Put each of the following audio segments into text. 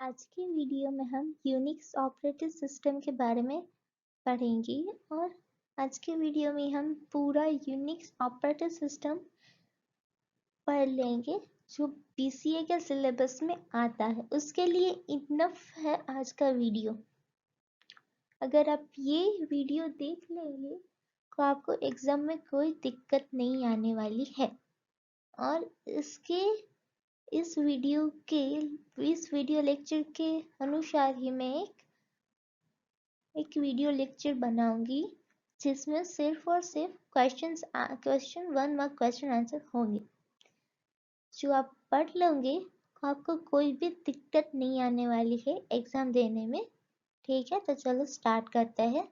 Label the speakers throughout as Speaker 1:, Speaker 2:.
Speaker 1: आज की वीडियो में हम यूनिक्स ऑपरेटिंग सिस्टम के बारे में पढ़ेंगे और आज के वीडियो में हम पूरा यूनिक्स ऑपरेटिंग सिस्टम पढ़ लेंगे जो बीसीए के सिलेबस में आता है। उसके लिए इनफ है आज का वीडियो। अगर आप ये वीडियो देख लेंगे तो आपको एग्जाम में कोई दिक्कत नहीं आने वाली है। और इस वीडियो लेक्चर के अनुसार ही मैं एक वीडियो लेक्चर बनाऊंगी जिसमें सिर्फ और सिर्फ क्वेश्चन 1 मार्क क्वेश्चन आंसर होंगे जो आप पढ़ लोगे तो आपको कोई भी दिक्कत नहीं आने वाली है एग्जाम देने में। ठीक है, तो चलो स्टार्ट करते हैं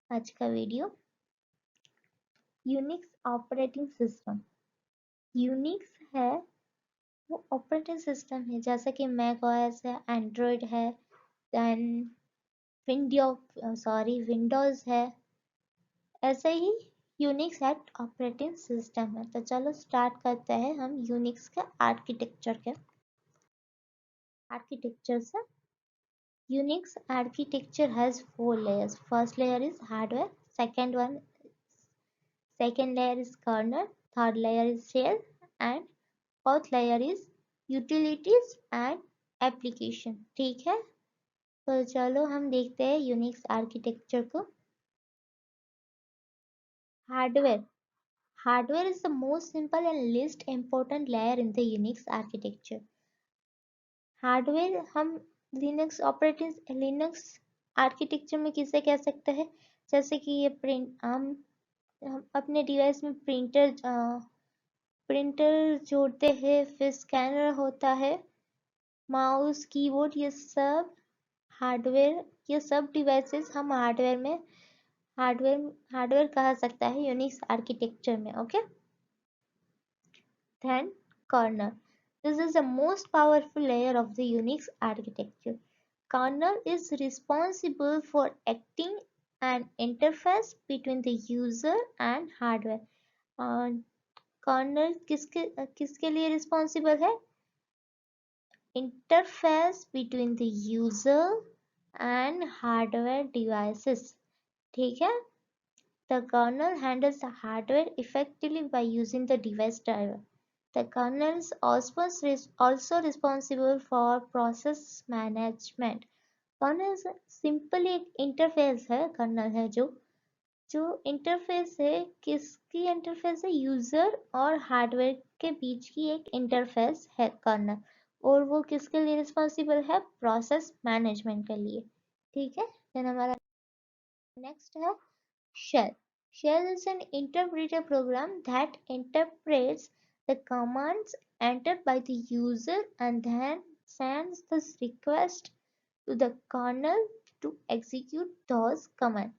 Speaker 1: आज का video. Unix operating system. Unix है वो ऑपरेटिंग सिस्टम है, जैसा कि मैक ओएस है, एंड्रॉयड है, देन विंडोज है, ऐसे ही यूनिक्स एक ऑपरेटिंग सिस्टम है। तो चलो स्टार्ट करते हैं हम यूनिक्स के आर्किटेक्चर से। Unix architecture has 4 layers. First layer is hardware, second layer is kernel, third layer is shell, and fourth layer is utilities and application. ठीक है, तो चलो हम देखते हैं यूनिक्स आर्किटेक्चर को। Hardware Hardware is the most simple and least important layer in the Unix architecture. Hardware हम Linux architecture में किसे कह सकते हैं, जैसे कि ये हम अपने डिवाइस में प्रिंटर जोड़ते हैं, फिर स्कैनर होता है, माउस, कीबोर्ड, ये सब डिवाइसेस हम हार्डवेयर कहा सकता है यूनिक्स आर्किटेक्चर में। Okay, then kernel. This is the most powerful layer of the Unix architecture. Kernel is responsible for acting an interface between the user and hardware. Kernel किसके लिए responsible है? Interface between the user and hardware devices. ठीक है, the kernel handles the hardware effectively by using the device driver. The kernel is also responsible for process management. Kernel simply एक interface है, kernel है जो interface है, किसकी interface है? User और हार्डवेयर के बीच की एक इंटरफेस है कर्नल, और वो किसके लिए रिस्पॉन्सिबल है? प्रोसेस मैनेजमेंट के लिए। ठीक है, देन हमारा नेक्स्ट है shell. Shell is an interpreter program that interprets the commands entered by the user and then sends the request to the kernel to execute those commands.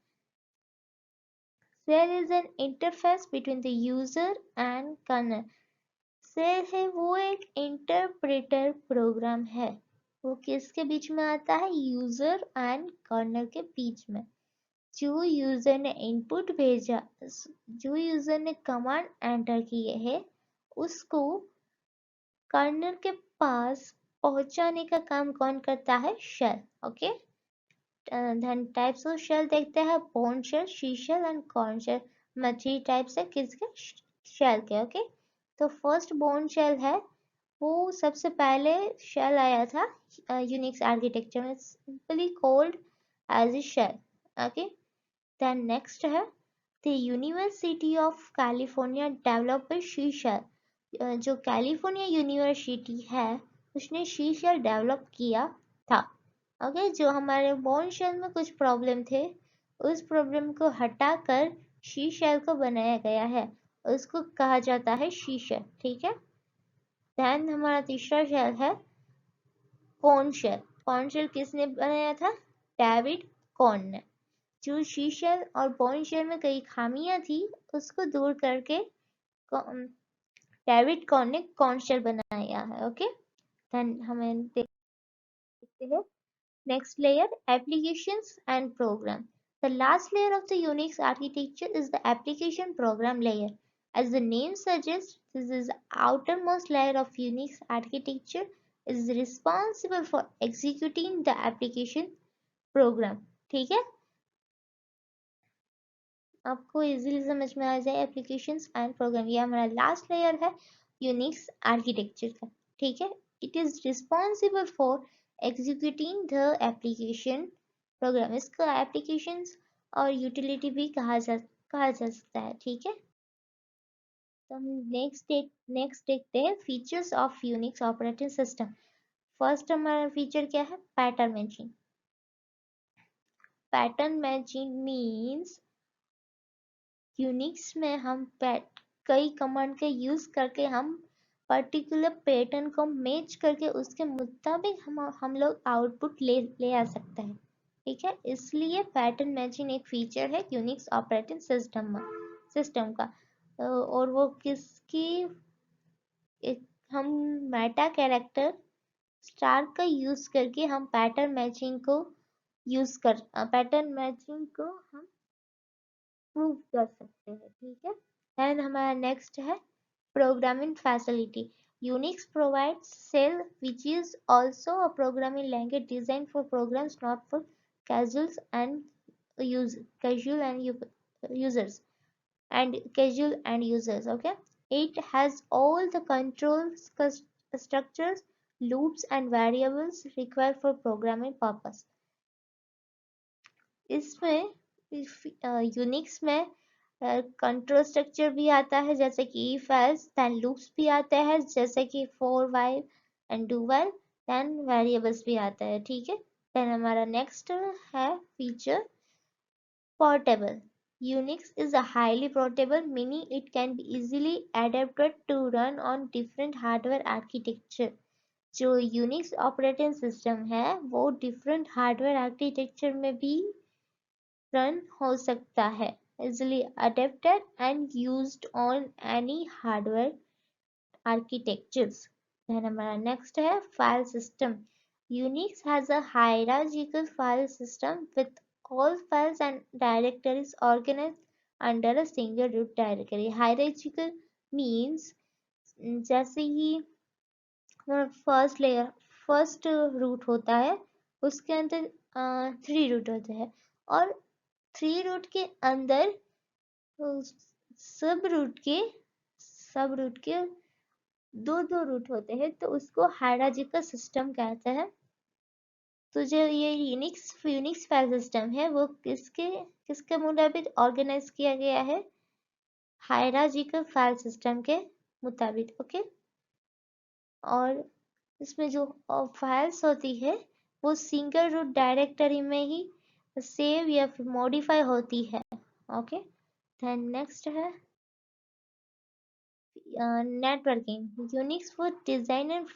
Speaker 1: Shell is an interface between the user and kernel. Shell है वो एक interpreter programme है, वो किसके बीच में आता है? User and colonel के बीच में। जो यूजर ने इनपुट भेजा, जो यूजर ने कमांड एंटर किए हैं, उसको कर्नल के पास पहुंचाने का काम कौन करता है? Shell. Okay, then types of shell देखते हैं, Bourne shell, C shell and Korn shell. मैं 3 टाइप्स है किसके? शेल के। ओके, तो फर्स्ट बोर्न शेल है, वो सबसे पहले शेल आया था यूनिक्स आर्किटेक्चर में, simply called as a shell. Okay, then next है the University of California developed C shell. जो कैलिफोर्निया यूनिवर्सिटी है उसने शी शेल डेवलप किया था। ओके, जो हमारे बोर्न शेल में कुछ प्रॉब्लम थे, उस प्रॉब्लम को हटाकर शी शेल को बनाया गया है, उसको कहा जाता है शी शेल। ठीक है, देन हमारा तीसरा शेल है कॉर्न शेल. कॉर्न शेल किसने बनाया था? डेविड कॉर्न ने। जो शी शेल और बोर्न शेल में कई खामियां थी उसको दूर करके डेविड कॉर्न ने कॉर्न शेल बनाया है। ओके, देन हमें देखते हैं next layer, applications and program. The last layer of the Unix architecture is the application program layer. As the name suggests, this is the outermost layer of Unix architecture. is responsible for executing the application program. ठीक है, आपको easily समझ में आ जाए applications and program. ये हमारा last layer है Unix architecture का। ठीक है, it is responsible for executing the application program. इसको एप्लीकेशंस और यूटिलिटी भी कहा जा सकता है। ठीक है, तो हम नेक्स्ट देखते हैं features of Unix operating system. First हमारा फीचर क्या है, pattern matching. Pattern matching means Unix में हम कई कमांड का यूज करके हम पर्टिकुलर पैटर्न को मैच करके उसके मुताबिक हम लोग आउटपुट ले आ सकते हैं। ठीक है, इसलिए पैटर्न मैचिंग एक फीचर है यूनिक्स ऑपरेटिंग सिस्टम का। और वो हम मेटा कैरेक्टर स्टार का यूज करके हम पैटर्न मैचिंग को हम प्रूव कर सकते हैं। ठीक है, एंड हमारा नेक्स्ट है programming facility. Unix provides shell which is also a programming language designed for programs not for casuals and users and casual and users. Okay, it has all the controls, structures, loops and variables required for programming purpose. इसमें Unix में control structure भी आता है जैसे कि if else, then loops भी आते हैं जैसे कि for while and do while, then variables भी आता है। ठीक है, then हमारा नेक्स्ट है feature portable. Unix is a highly portable, meaning it can be easily adapted to run on different hardware architecture. जो यूनिक्स ऑपरेटिंग सिस्टम है वो डिफरेंट हार्डवेयर आर्किटेक्चर में भी रन हो सकता है, easily adapted and used on any hardware architectures. Then हमारा next है file system. Unix has a hierarchical file system with all files and directories organized under a single root directory. Hierarchical means जैसे ही first root होता है उसके अंदर 3 root होते हैं और 3 रूट के अंदर सब रूट के दो रूट होते हैं तो उसको हायरार्चिकल सिस्टम कहते हैं। तो जो ये यूनिक्स फाइल सिस्टम है वो किसके मुताबिक ऑर्गेनाइज किया गया है, हायरार्चिकल फाइल सिस्टम के मुताबिक। ओके, और इसमें जो फाइल्स होती है वो सिंगल रूट डायरेक्टरी में ही सेव या फिर मॉडिफाई होती है। ओके, देन नेक्स्ट है networking. Unix was designed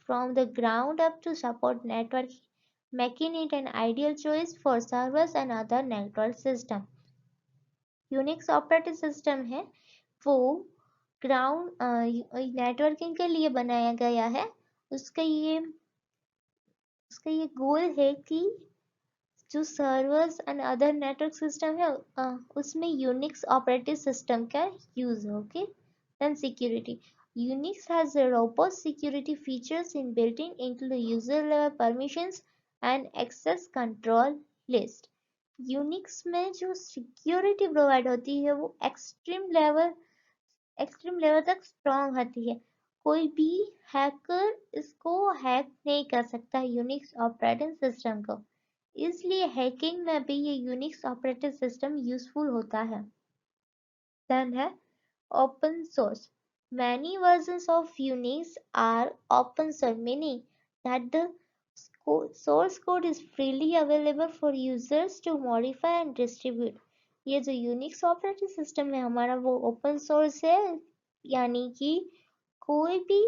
Speaker 1: from the ground up to support networking, making it an ideal choice for servers and other network systems. Unix operating system है वो ground networking के लिए बनाया गया है। उसका ये गोल है कि जो servers and other network system है उसमें यूनिक्स ऑपरेटिंग सिस्टम का यूज हो। Okay, then security. Unix has a robust security features built into the user level permissions and access control list. Unix में जो security provide होती है वो extreme level तक strong होती है। कोई भी हैकर इसको हैक नहीं कर सकता यूनिक्स ऑपरेटिंग सिस्टम को, इसलिए हैकिंग में भी ये यूनिक्स ऑपरेटिंग सिस्टम यूजफुल होता है। देन है open source. Many versions of Unix are open source, meaning that the source code is freely available for users to modify and distribute. ये जो Unix ऑपरेटिंग सिस्टम है हमारा वो open source है, यानी कि कोई भी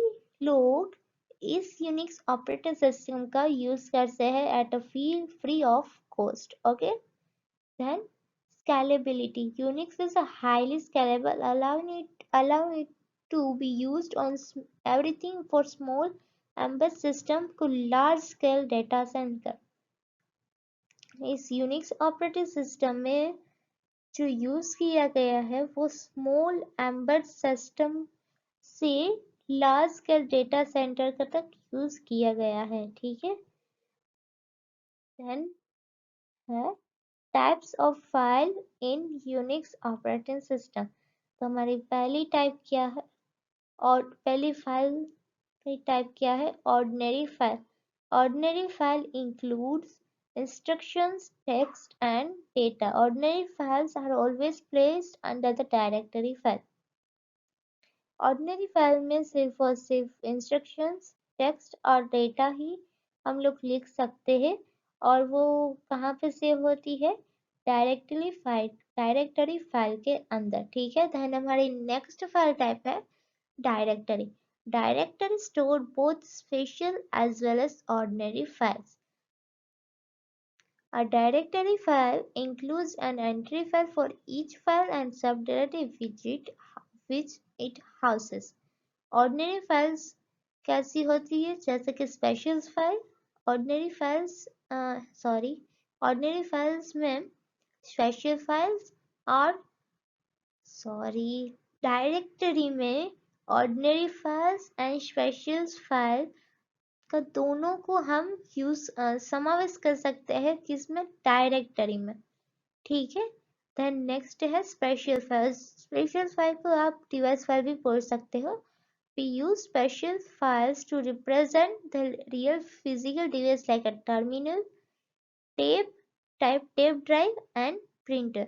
Speaker 1: लोग इस Unix ऑपरेटिंग सिस्टम का यूज करते हैं at a free of cost. Okay, then scalability. Unix is a highly scalable, allowing it to be used on everything for small embedded system to large scale data center. इस Unix operating system में जो use किया गया है वो small embed system से large scale data centre का तक यूज किया गया है, ठीक है। देन है types of file in Unix operating system. तो हमारी पहली टाइप क्या है, और पहली फाइल की टाइप क्या है, ordinary file. Ordinary file includes instructions, text, and data. Ordinary files are always placed under the directory file. Ordinary file में सिर्फ और सिर्फ इंस्ट्रक्शंस, टेक्स्ट और डेटा ही हम लोग लिख सकते हैं, और वो कहाँ पे सेव होती है, डायरेक्टरी फाइल के अंदर, ठीक है। देन हमारी नेक्स्ट फाइल टाइप है directory. Directory store both special as well as ordinary files. A directory file includes an entry file for each file and subdirectory which it houses. Ordinary files कैसी होती है, जैसे कि special file, ordinary files ordinary files में special files और directory में ordinary files and special file का दोनों को हम समावेश कर सकते हैं, किसमें, डायरेक्टरी में, ठीक है। देन नेक्स्ट है स्पेशल फाइल्स। स्पेशल फाइल को आप डिवाइस फाइल भी बोल सकते हो। We use special files to represent the real physical device like a terminal, tape, tape drive, and printer.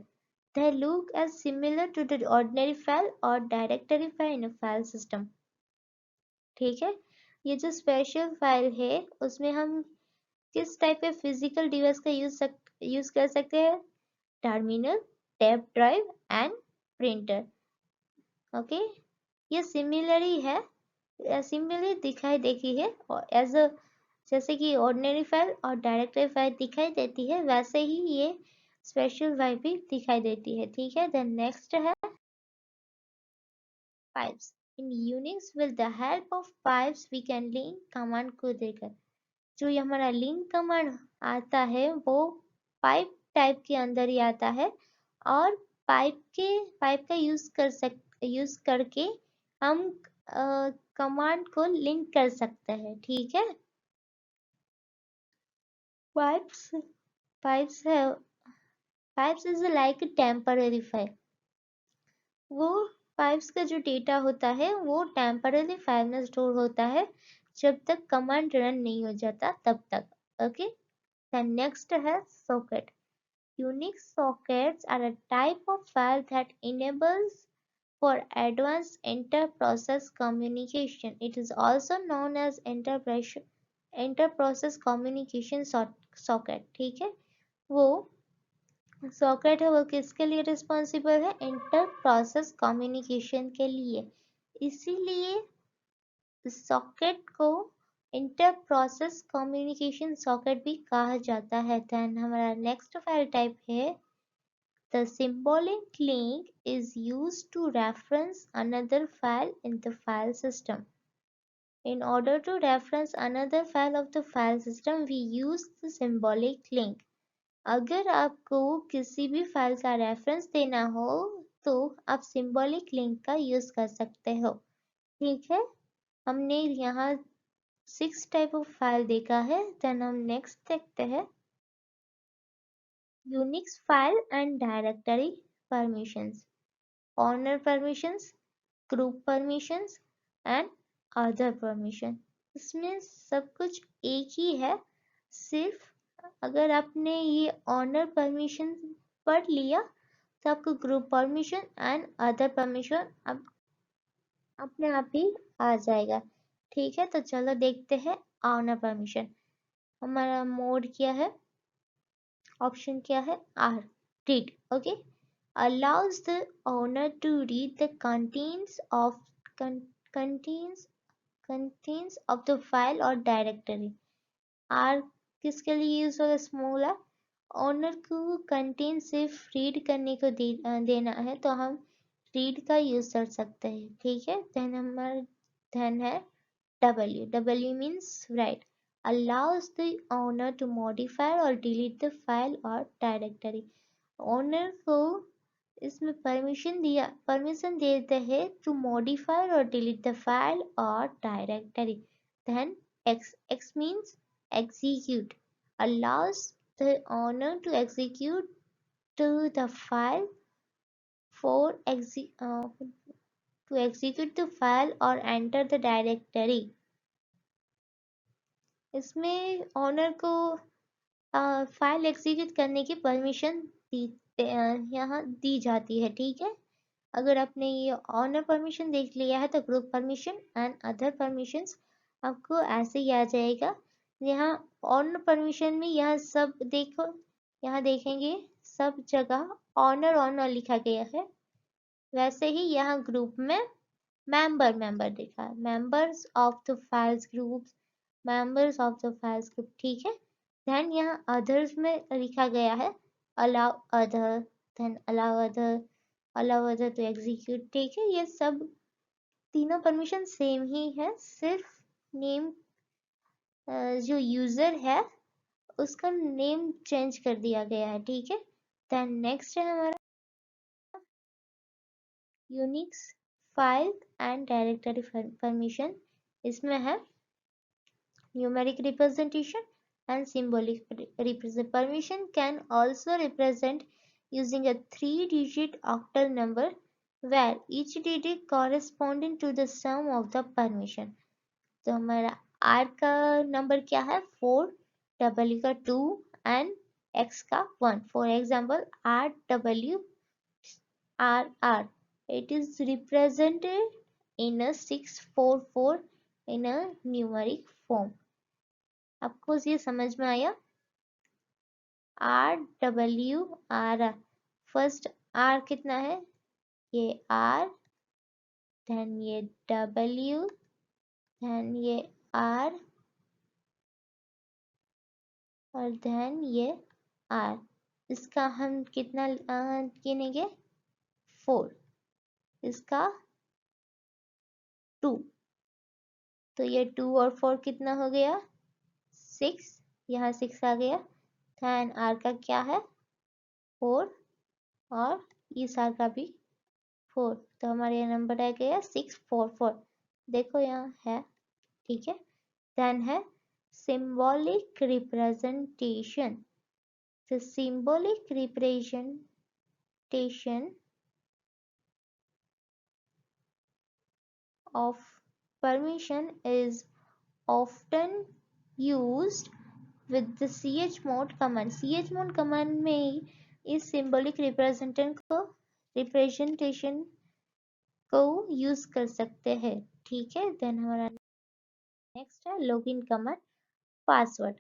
Speaker 1: They look as similar to the ordinary file or directory file in a file system. ठीक है। ये जो special file है उसमें हम किस type के physical device का यूज कर सकते हैं, terminal, tape drive and printer. Okay, ये सिमिलर ही है, सिमिलर दिखाई देती है, और एज अ जैसे कि ऑर्डिनरी फाइल और डायरेक्टरी फाइल दिखाई देती है, वैसे ही ये स्पेशल फाइल भी दिखाई देती है, ठीक है। देन नेक्स्ट है pipes. In Unix with the help of pipes we can link command को देकर, जो ये हमारा लिंक कमांड आता है वो पाइप टाइप के अंदर ही आता है, और पाइप का यूज करके हम कमांड को लिंक कर सकते हैं, ठीक है। पाइप्स पाइप्स है pipes is like temporary file. वो पाइप्स का जो डेटा होता है वो टेम्पररी फाइल में स्टोर होता है, जब तक कमांड रन नहीं हो जाता तब तक, ओके। देन नेक्स्ट है socket. Unix sockets are a type of file that enables for advanced inter-process communication. It is also known as inter-process communication socket, ठीक है। वो सॉकेट है वो किसके लिए रिस्पॉन्सिबल है, इंटर प्रोसेस कम्युनिकेशन के लिए, इसीलिए सॉकेट को इंटर प्रोसेस कम्युनिकेशन सॉकेट भी कहा जाता है। देन हमारा नेक्स्ट फाइल टाइप है the symbolic link is used to reference another file in the file system. In order to reference another file of the file system, we use the symbolic link. अगर आपको किसी भी file का reference देना हो तो आप सिंबॉलिक लिंक का यूज कर सकते हो, ठीक है। हमने यहाँ 6 टाइप ऑफ फाइल देखा है। देन हम नेक्स्ट देखते हैं Unix file and directory permissions, owner permissions, group permissions and other permission. इसमें सब कुछ एक ही है, सिर्फ अगर आपने ये ऑनर परमिशन पढ़ लिया तो आपको group permission and other permission अब अपने आप ही आ जाएगा, ठीक है। तो चलो देखते हैं ऑनर परमिशन। हमारा मोड क्या है, ऑप्शन क्या है, R, read, okay. allows the owner to read the contains contains of the file or directory. R किसके लिए यूज होगा, स्मॉल आर। ओनर को कंटेन सिर्फ रीड करने को देना है तो हम रीड का यूज कर सकते हैं, ठीक है। देन हमारा देन है W means write, allows the owner to modify or delete the file or directory. Owner को इसमें परमिशन देते हैं टू मॉडिफाई और डिलीट द फाइल और directory. Then x means execute, allows the owner to execute to the file for to execute the file or enter the directory। इसमें owner को file execute करने की permission यहाँ दी जाती है। ठीक है, अगर आपने ये ऑनर परमिशन देख लिया है तो group permission and other permissions आपको ऐसे ही आ जाएगा। यहाँ ऑनर परमिशन में यह सब देखो, यहाँ देखेंगे सब जगह ऑनर लिखा गया है। वैसे ही यहाँ ग्रुप में मेंबर लिखा है, members of the files groups, members of the files group. ठीक है, देन यहाँ अदर्स में लिखा गया है allow other, then allow other to execute. ठीक है, ये सब तीनों परमिशन सेम ही है, सिर्फ नेम जो यूजर है उसका नेम चेंज कर दिया गया है। ठीक है, देन नेक्स्ट है हमारा Unix file and directory permission. इसमें है numeric representation and symbolic representation. Permission can also represent using a 3-digit octal number where each digit corresponding to the sum of the permission। तो हमारा R का number क्या है 4, W का 2 and X का 1। For example, RW RR, it is represented in a 644 in a numeric form। आपको ये समझ में आया? RWR, फर्स्ट R कितना है, ये R, देन ये W, देन ये R और देन ये R। इसका हम कितना गिनेंगे 4, इसका 2, तो ये 2 और 4 कितना हो गया 6, यहाँ 6 आ गया। देन R का क्या है 4 और इस R का भी 4, तो हमारे यहाँ नंबर आ गया 644। देखो यहाँ है। ठीक है, देन है symbolic representation। The symbolic representation of permission is often used with the chmod command। chmod command में इस symbolic representation को यूज कर सकते हैं। ठीक है, देन हमारा नेक्स्ट है login command password.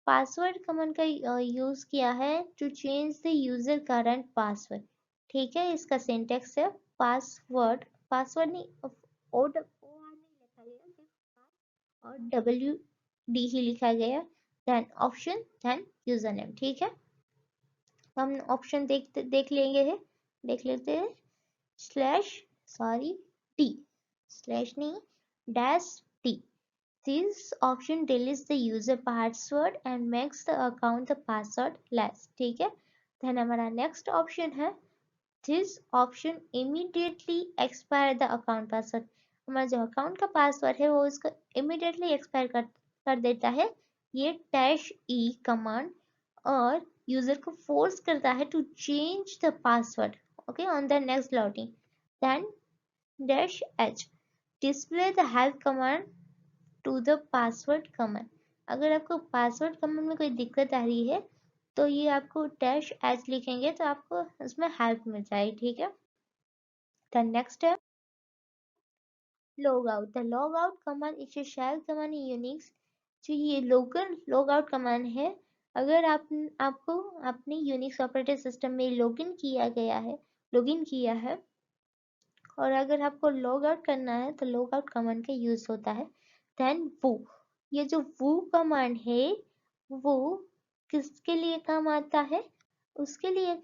Speaker 1: Password command का यूज किया है to change the user current password. ठीक है, इसका सिंटेक्स है पासवर्ड, पासवर्ड नहीं ओ नहीं लिखा गया, सिर्फ और WD ही लिखा गया, then option, then user name. ठीक है, हम ऑप्शन देख लेते हैं /D/नहीं This option deletes the user password and makes the account the passwordless। ठीक है, then हमारा next option है this option immediately expire the account password। हमारा जो अकाउंट का पासवर्ड है वो उसको immediately expire कर देता है ये -E कमांड, और यूजर को फोर्स करता है to change the password okay on the next login. Then -H display the help command to the password command. अगर आपको पासवर्ड कमांड में कोई दिक्कत आ रही है तो ये आपको -H लिखेंगे तो आपको उसमें हेल्प मिल जाएगी। ठीक है, द नेक्स्ट है log out. The log out command is a shell command in Unix. जो ये लॉग आउट कमांड है, अगर आपको अपने यूनिक्स ऑपरेटिंग सिस्टम में लॉगिन किया है और अगर आपको लॉग आउट करना है तो लॉग आउट कमांड का यूज होता है। देन वो ये जो वो कमांड है वो किसके लिए काम आता है, उसके लिए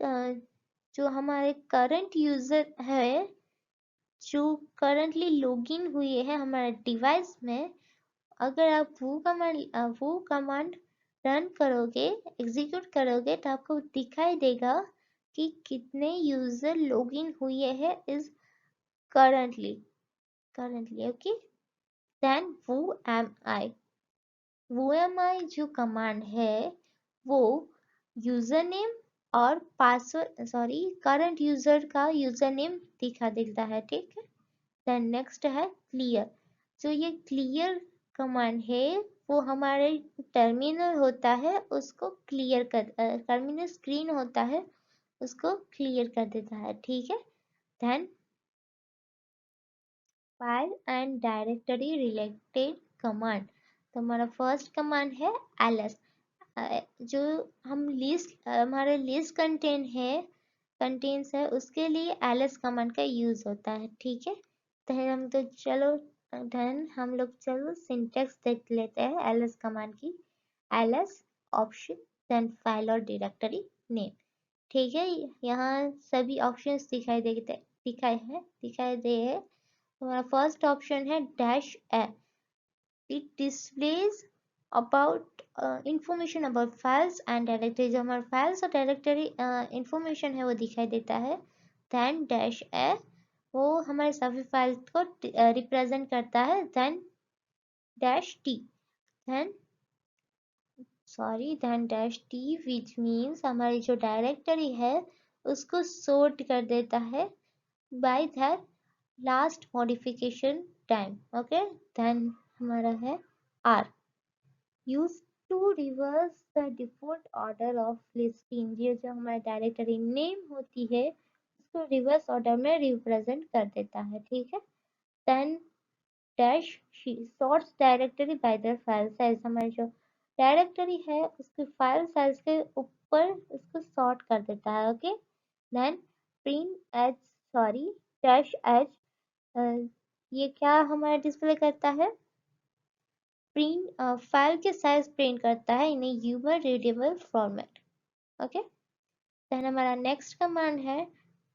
Speaker 1: जो हमारे करंट यूजर है जो करंटली लॉगिन हुए हैं हमारे डिवाइस में, अगर आप वो कमांड रन करोगे, एग्जीक्यूट करोगे तो आपको दिखाई देगा कि कितने यूजर लॉगिन हुए हैं इज currently ओके। देन वो एम आई जो कमांड है वो यूजर नेम और पासवर्ड करंट यूजर का यूजर नेम दिखा देता है, ठीक है। देन नेक्स्ट है क्लियर। जो ये क्लियर कमांड है वो हमारे टर्मिनल होता है उसको क्लियर कर टर्मिनल स्क्रीन होता है उसको क्लियर कर देता है, ठीक है। Then file and directory related command. तो हमारा फर्स्ट कमांड है ls। जो हम लिस्ट हमारे लिस्ट कंटेन्स है उसके लिए ls कमांड का यूज होता है, ठीक है। देन हम लोग चलो सिंटेक्स देख लेते हैं ls कमांड की। ls ऑप्शन देन फाइल और डायरेक्टरी नेम, ठीक है। यहाँ सभी ऑप्शंस दिखाई दे है। हमारा फर्स्ट ऑप्शन है dash A. It displays about information about files and directory. जो हमारे फाइल्स और डायरेक्टरी इंफॉर्मेशन है वो दिखाई देता है। देन डैश ए वो हमारे सभी फाइल को रिप्रेजेंट करता है। Then dash T then dash T which means हमारी जो डायरेक्टरी है उसको सोर्ट कर देता है by that last modification time, okay. Then हमारा है R use to reverse the default order of listing. ये जो हमारा डायरेक्टरी नेम होती है उसको रिवर्स ऑर्डर में रिप्रेजेंट कर देता है, ठीक है। Then dash C sorts directory by the file size. हमारी जो डायरेक्टरी है उसके फाइल साइज के ऊपर उसको सॉर्ट कर देता है, okay. Then print H dash H ये क्या हमारा डिस्प्ले करता है, प्रिंट फाइल के साइज प्रिंट करता है in human readable format, okay. Then हमारा नेक्स्ट कमांड है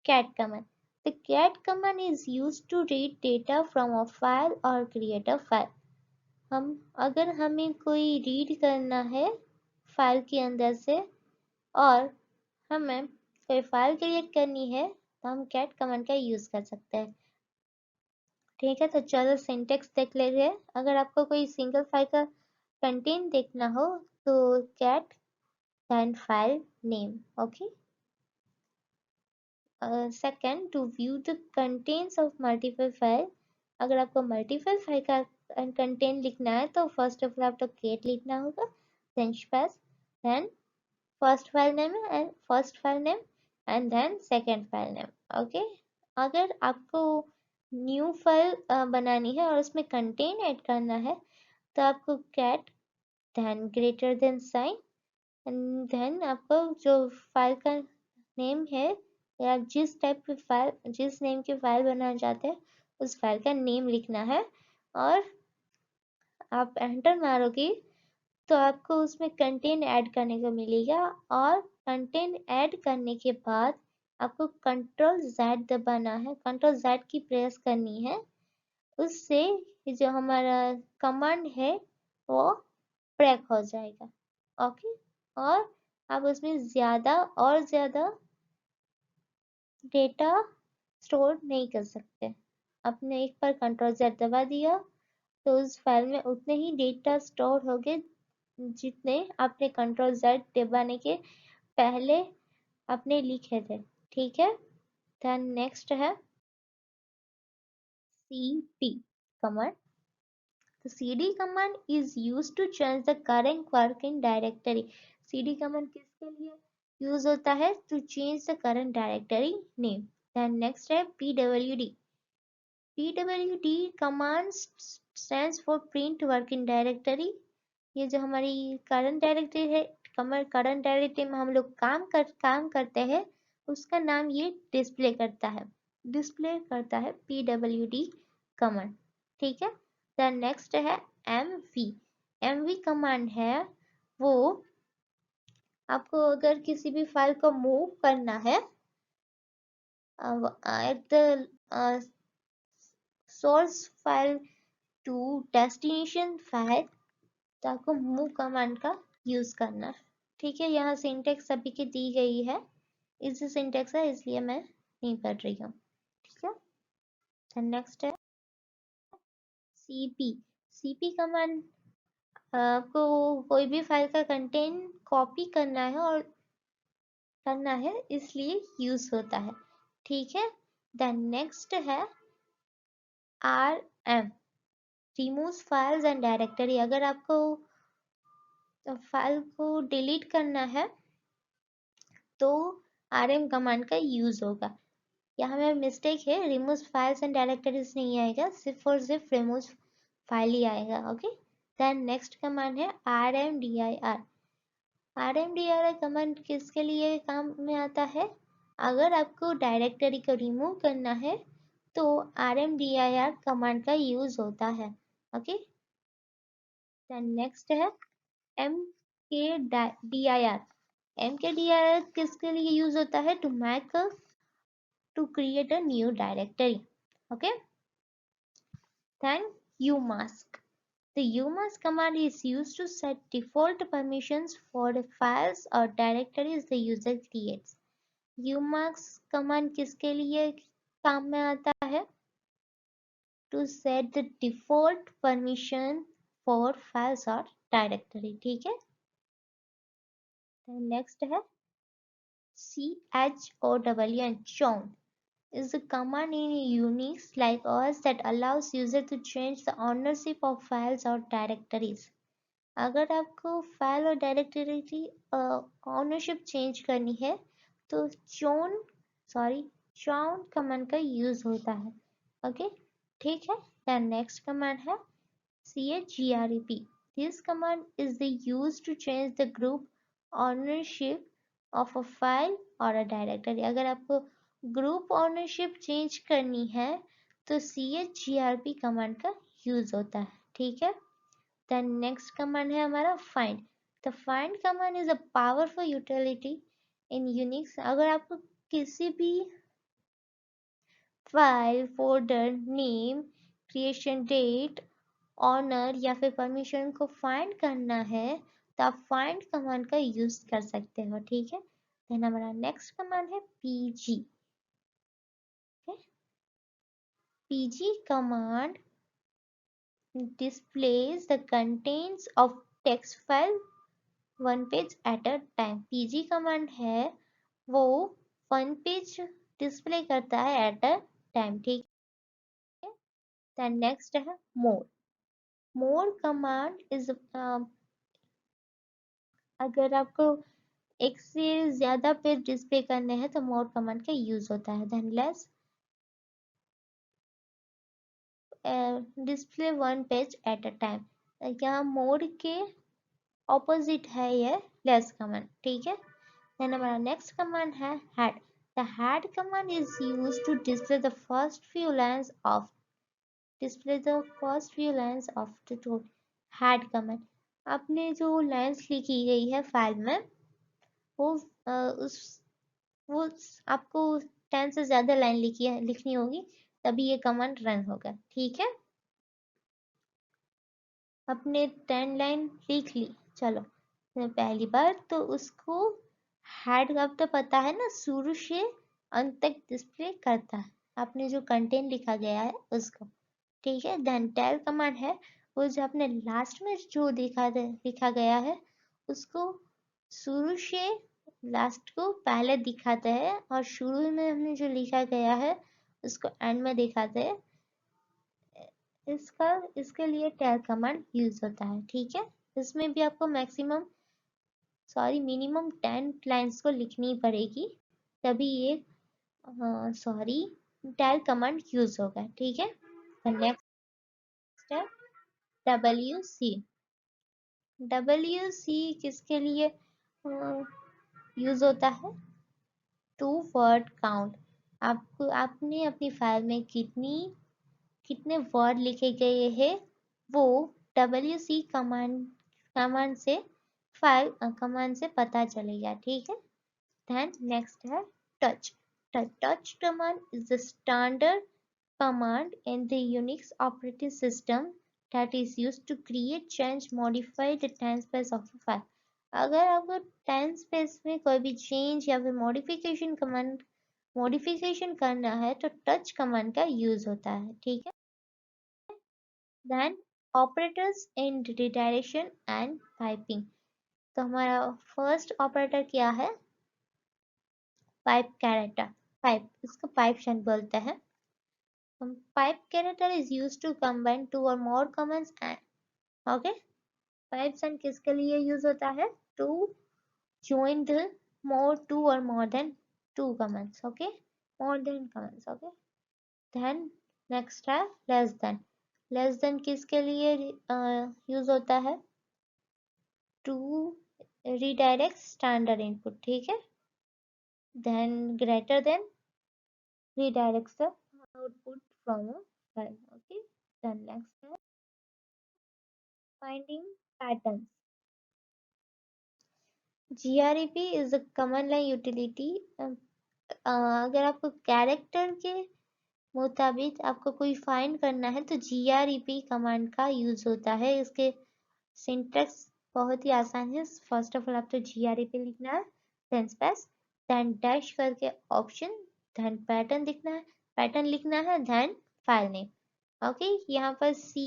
Speaker 1: cat command. The cat command is used to read data from a file और क्रिएट अ फाइल। अगर हमें कोई रीड करना है फाइल के अंदर से और हमें कोई फाइल क्रिएट करनी है तो हम कैट कमांड का यूज कर सकते हैं, ठीक है। तो चलो सिंटेक्स देख लेते हैं। अगर आपको कोई सिंगल फाइल का कंटेंट देखना हो तो cat then file name, okay. Second to view the contents of multiple file. अगर आपको मल्टीपल फाइल का कंटेंट लिखना है तो फर्स्ट ऑफ ऑल आपको कैट लिखना होगा, then space, then first file name and then second file name, okay. अगर आपको न्यू फाइल बनानी है और उसमें कंटेंट ऐड करना है तो आपको cat then greater than sign and then आपको जो फाइल का नेम है या जिस नेम की फाइल बनाना चाहते हैं उस फाइल का नेम लिखना है और आप एंटर मारोगे तो आपको उसमें कंटेंट ऐड करने को मिलेगा और कंटेंट ऐड करने के बाद आपको कंट्रोल Z दबाना है, कंट्रोल Z की प्रेस करनी है। उससे जो हमारा कमांड है वो ब्रेक हो जाएगा, ओके। और आप उसमें ज्यादा डेटा स्टोर नहीं कर सकते। आपने एक बार कंट्रोल Z दबा दिया तो उस फाइल में उतने ही डेटा स्टोर हो गए जितने आपने कंट्रोल Z दबाने के पहले आपने लिखे थे, ठीक है। देन नेक्स्ट है cd command. The cd command is used to change the current working directory. cd command किसके लिए यूज होता है, to change the current directory name. Then next है pwd. pwd command stands for print working directory. ये जो हमारी current directory है, current directory में हम लोग काम करते हैं उसका नाम ये डिस्प्ले करता है pwd कमांड, ठीक है। देन नेक्स्ट है mv कमांड है वो आपको अगर किसी भी फाइल को मूव करना है at the source file to destination file तो आपको मूव कमांड का यूज करना है, ठीक है। यहाँ सिंटेक्स सभी की दी गई है, इजी सिंटेक्स है इसलिए मैं नहीं पढ़ रही हूँ, ठीक है। नेक्स्ट है cp। cp कमांड आपको कोई भी फाइल का कंटेंट कॉपी करना है और करना है इसलिए यूज होता है, ठीक है। देन नेक्स्ट है rm, remove files and directory. अगर आपको फाइल को डिलीट करना है तो rm कमांड का यूज होगा। यहाँ में मिस्टेक है, रिमूव फाइल्स एंड डायरेक्टरीज नहीं आएगा, सिर्फ और सिर्फ रिमूव फाइल ही आएगा, ओके। देन नेक्स्ट कमांड है rmdir। rmdir कमांड किसके लिए काम में आता है? अगर आपको डायरेक्टरी को रिमूव करना है तो rmdir कमांड का यूज होता है, ओके। देन नेक्स्ट है mkdir। mkdir किसके लिए यूज होता है? To create a new directory, okay. Then umask। The umask command is used to set default permissions for the files or directories the user creates. umask command किसके लिए काम में आता है? To set the default permission for files or directory, ठीक है। Next है chown chown is a command in Unix like OS that allows user to change the ownership of files or directories. अगर आपको फाइल और directory की ownership change करनी है तो chown कमांड का यूज होता है, ओके, ठीक है। देन नेक्स्ट कमांड है chgrep। This command is used to change the group ownership of a file or a directory। अगर आपको ग्रुप ऑनरशिप चेंज करनी है तो chgrp कमांड का यूज होता है, ठीक है। देन नेक्स्ट कमांड है हमारा find। The find command is a powerful utility in Unix। अगर आपको किसी भी file, folder, name, creation date, owner या फिर परमिशन को फाइंड करना है तो आप फाइंड कमांड का यूज कर सकते हो, ठीक है। देन हमारा नेक्स्ट कमांड है pg। pg command displays the contents of text file one page at a time। pg command है वो वन पेज डिस्प्ले करता है एट अ टाइम, ठीक है। देन नेक्स्ट है more कमांड इज अगर आपको एक से ज्यादा पेज डिस्प्ले करने हैं तो मोर कमांड का यूज होता है। Than less display one page at a time, यहाँ मोर के ऑपोजिट है ये लेस कमांड, ठीक है। देन हमारा नेक्स्ट कमांड है head। The head command is used to display the first few lines of the code। head command आपने जो लाइंस लिखी गई है फाइल में वो वो आपको 10 से ज्यादा लाइन लिखनी होगी तभी ये कमांड रन होगा, ठीक है। अपने 10 लाइन लिख ली, चलो पहली बार तो उसको हेड अब तो पता है ना, शुरू से अंत तक डिस्प्ले करता है आपने जो कंटेंट लिखा गया है उसको, ठीक है। देन टेल कमांड है वो जो आपने लास्ट में जो लिखा गया है उसको शुरू से लास्ट को पहले दिखाते हैं और शुरू में हमने जो लिखा गया है उसको एंड में दिखाते हैं। इसके लिए टेल कमांड यूज होता है, ठीक है। इसमें भी आपको मिनिमम 10 लाइंस को लिखनी पड़ेगी तभी ये टेल कमांड यूज होगा, ठीक है। नेक्स्ट है WC। WC किसके लिए यूज होता है? To word count. आपने अपनी फाइल में कितने वर्ड लिखे गए हैं वो WC कमांड से पता चलेगा, ठीक है। देन नेक्स्ट है touch. Touch command is the standard command in the Unix operating system that is used to create, change, modify the timespace of a file। अगर आपको टाइम स्पेस में कोई भी चेंज या फिर मॉडिफिकेशन करना है तो टच कमांड का यूज होता है, ठीक है। Then operators in redirection and piping. तो हमारा फर्स्ट ऑपरेटर क्या है? Pipe character. पाइप, इसको पाइप शंट बोलते हैं। Pipe character is use to combine two or more commands and, okay. Pipe शंट किसके लिए यूज होता है? To join the more two or more than two commands, okay, more than commands, okay। then next है less than। less than किसके लिए use होता है? to redirect standard input, ठीक है। then greater than redirects the output from a file, okay। then next है finding patterns। grep is a command line utility। अगर आपको कैरेक्टर के मुताबिक आपको कोई फाइंड करना है तो grep कमांड का यूज होता है। इसके सिंटेक्स बहुत ही आसान है। फर्स्ट ऑफ ऑल आपको grep लिखना है, देन स्पेस, देन डैश करके ऑप्शन, देन पैटर्न लिखना है, देन फाइल नेम, ओके। यहाँ पर सी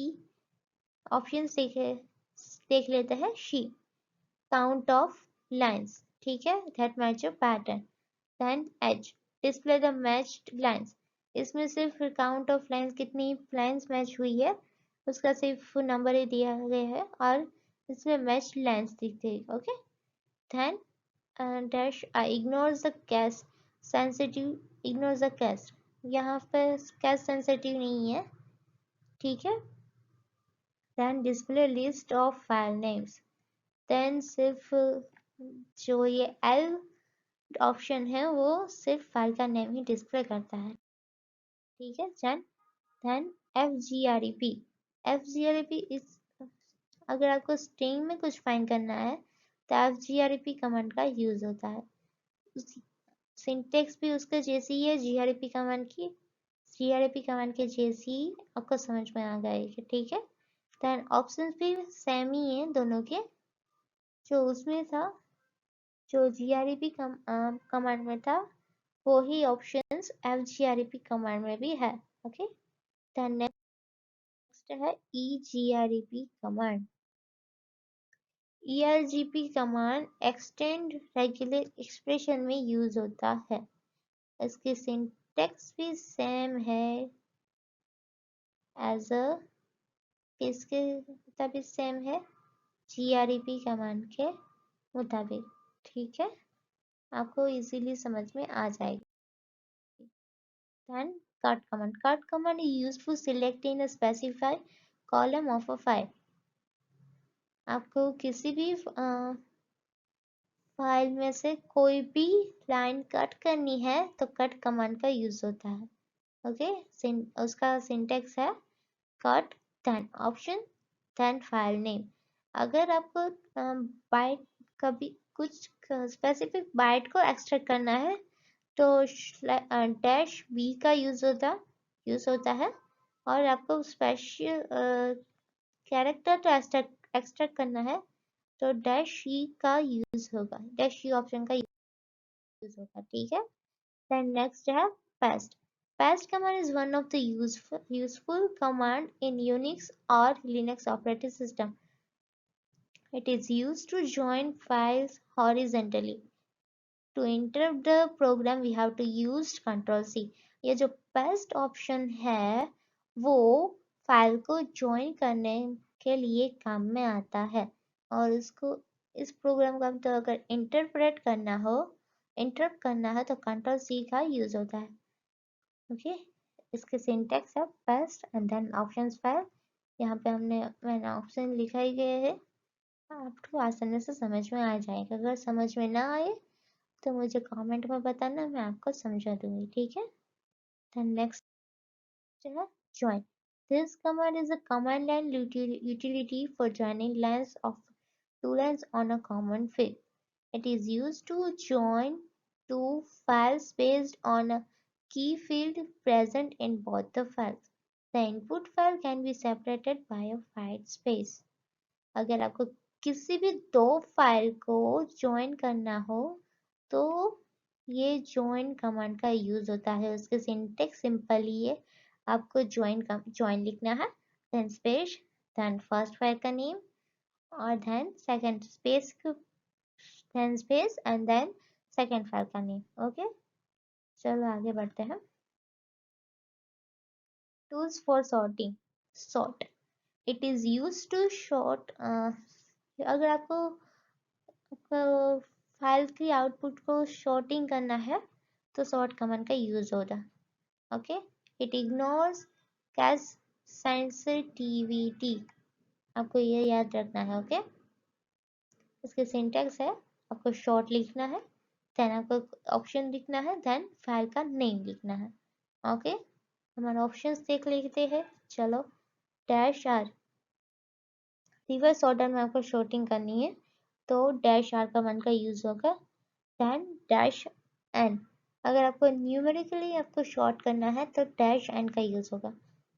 Speaker 1: ऑप्शन देख लेते हैं। शी, काउंट ऑफ लाइन्स, ठीक है, that match your pattern. Then H, display the matched lines. इसमें सिर्फ काउंट ऑफ लाइन्स, कितनी लाइन्स मैच हुई है उसका सिर्फ नंबर ही दिया गया है और इसमें मैच्ड लाइन्स दिखते हैं, okay. Then dash I ignores the case sensitive, ignores the case, यहाँ पे कैश सेंसिटिव नहीं है, ठीक है। Then display list of file names. Then सिर्फ जो ये एल ऑप्शन है वो सिर्फ फाइल का नेम ही डिस्प्ले करता है, ठीक है। Then fgrep। fgrep इस, अगर आपको स्ट्रिंग में कुछ फाइंड करना है तो fgrep कमांड का यूज होता है। सिंटेक्स भी उसके जैसी है grep कमांड की, grep कमांड के जैसी आपको समझ में आ गई, ठीक है। देन ऑप्शंस भी सेम ही है दोनों के, जो उसमें था, जो grep कमांड में था वो ही ऑप्शंस fgrep कमांड में भी है, ओके। देन नेक्स्ट है egrep command. ergp command extend regular expression में यूज होता है। इसकी सिंटेक्स भी सेम है एज अ, किसके मुताबिक सेम है? grep कमांड के मुताबिक, ठीक है, आपको इजीली समझ में आ जाएगी। Then cut command. Cut command is used to select in a specified column of a file. आपको किसी भी फाइल में से कोई भी लाइन कट करनी है तो कट कमांड का यूज होता है, ओके। उसका सिंटेक्स है cut, then option, then file name. अगर आपको बाइट, कभी कुछ स्पेसिफिक बाइट को एक्सट्रैक्ट करना है तो डैश बी का यूज होता है। और आपको स्पेशल कैरेक्टर तो एक्सट्रैक्ट करना है तो डैश ई का यूज होगा, डैश ई ऑप्शन का यूज होगा, ठीक है। देन नेक्स्ट है paste. Paste command is one of the useful command in Unix or Linux operating system. It is used to join files horizontally. To interrupt the program we have to use control C। ये जो paste option है वो file को join करने के लिए काम में आता है और इसको, इस प्रोग्राम को तो अगर इंटरप्ट करना है तो कंट्रोल सी का यूज होता है, ओके। इसके सिंटेक्स है paste and then options file. यहाँ पे मैंने ऑप्शन लिखा ही गया है, आपको आसानी से समझ में आ जाएगा। अगर समझ में ना आए तो मुझे कमेंट में बताना, मैं आपको समझा दूंगी, ठीक है। देन नेक्स्ट है join। This command is a command line utility for joining lines of two lines on a common field. It is used to join two files based on a key field present in both the files. The input file can be separated by a white space। अगर आपको किसी भी दो file को join करना हो तो ये ज्वाइन कमांड का यूज होता है। उसके सिंटेक्स सिंपल ही है, आपको ज्वाइन लिखना है, then space, then first file का नेम और then second space, then space and then second file का नेम। ओके, चलो आगे बढ़ते हैं। Tools for sorting, sort, it is use to sort. अगर आपको फाइल की आउटपुट को सॉर्टिंग करना है तो सॉर्ट कमांड का यूज होगा। Okay, it ignores cash sensitivity, आपको ये याद रखना है। ओके, इसके सिंटेक्स है, आपको शॉर्ट लिखना है, देन आपको ऑप्शन लिखना है, देन फाइल का नेम लिखना है। ओके, हमारे ऑप्शंस देख लेते हैं। चलो, डैश आर, रिवर्स ऑर्डर में आपको शॉर्टिंग करनी है तो डैश आर कमांड का यूज होगा, देन डैश एन। अगर आपको न्यूमेरिकली आपको शॉर्ट करना है तो डैश एन का यूज होगा,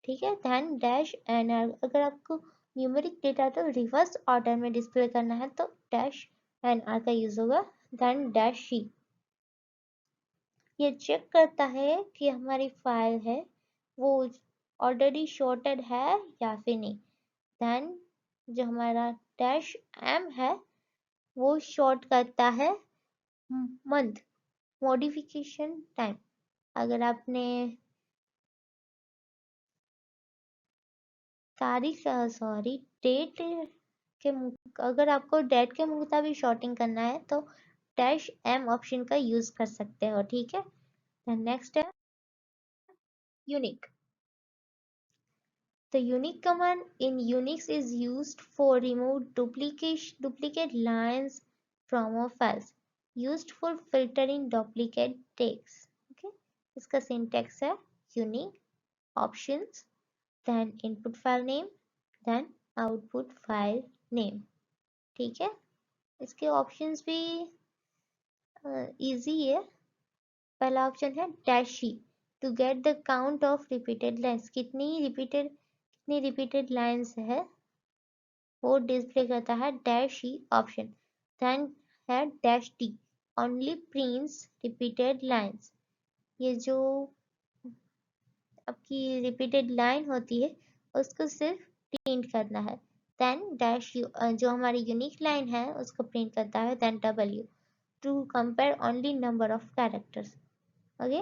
Speaker 1: ठीक है। देन डैश एन आर, अगर आपको न्यूमेरिक डेटा तो रिवर्स ऑर्डर में डिस्प्ले करना है तो डैश एन आर का यूज होगा, देन डैश सी। ये चेक करता है कि हमारी फाइल है वो ऑलरेडी शॉर्टेड है या फिर नहीं। देन जो हमारा डैश एम है वो शॉर्ट करता है मंथ, मॉडिफिकेशन टाइम। अगर आपने तारीख, सॉरी डेट के अगर आपको डेट के मुताबिक शॉर्टिंग करना है तो डैश एम ऑप्शन का यूज कर सकते हो, ठीक है। नेक्स्ट है unique. The unique command in Unix is used for remove duplicate lines from a files, used for filtering duplicate text. Okay, इसका syntax है unique, options, then input file name, then output file name. ठीक है, इसके options भी easy है। पहला option है dash E, to get the count of repeated lines, कितनी रिपीटेड लाइन्स है वो डिस्प्ले करता है डैश ई ऑप्शन। देन है dash T, only prints repeated lines, ये जो आपकी रिपीटेड लाइन होती है उसको सिर्फ प्रिंट करना है। देन डैश यू, जो हमारी यूनिक लाइन है उसको प्रिंट करता है। Then W, to compare only number of characters. Okay,